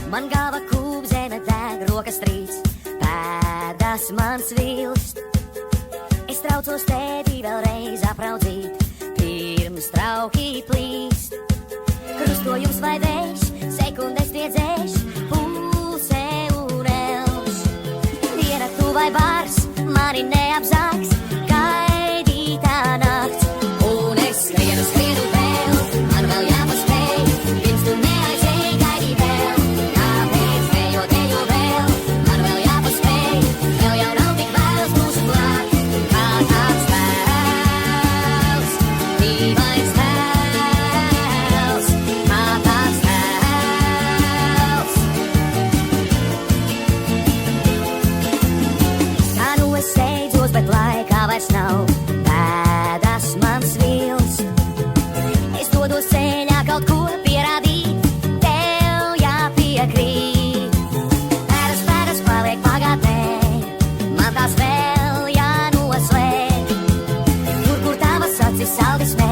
Man galva kūp, zeme deg, rokas trīc, pēdas man svilst. Es traucos tēti vēlreiz apraudzīt, pirms trauki plīst. Krustojums vai vējš, sekundes tiedzēš, pulse un elš. Diena tu vai bārs, mani neapzāks, gaidītā nakts. Un es skrienu vēl, man vēl jāpaspēj, pirms tu neaizēji gaidīt vēl. Tāpēc tejo vēl, man vēl jāpaspēj, vēl jau nav tik vēls mūsu klāt. Kā tāds tēls, dīvains tēls, kā tāds tēls. Kā nu es steidzos, bet laikā vairs nav, pēdas man svilst. Es dodos ceļā kaut ko pierādīt, tev jāpiekrīt. Pēdas paliek pagātnē, man tās vēl jānoslēp. Tur, kur tavas acis saldi smēķi.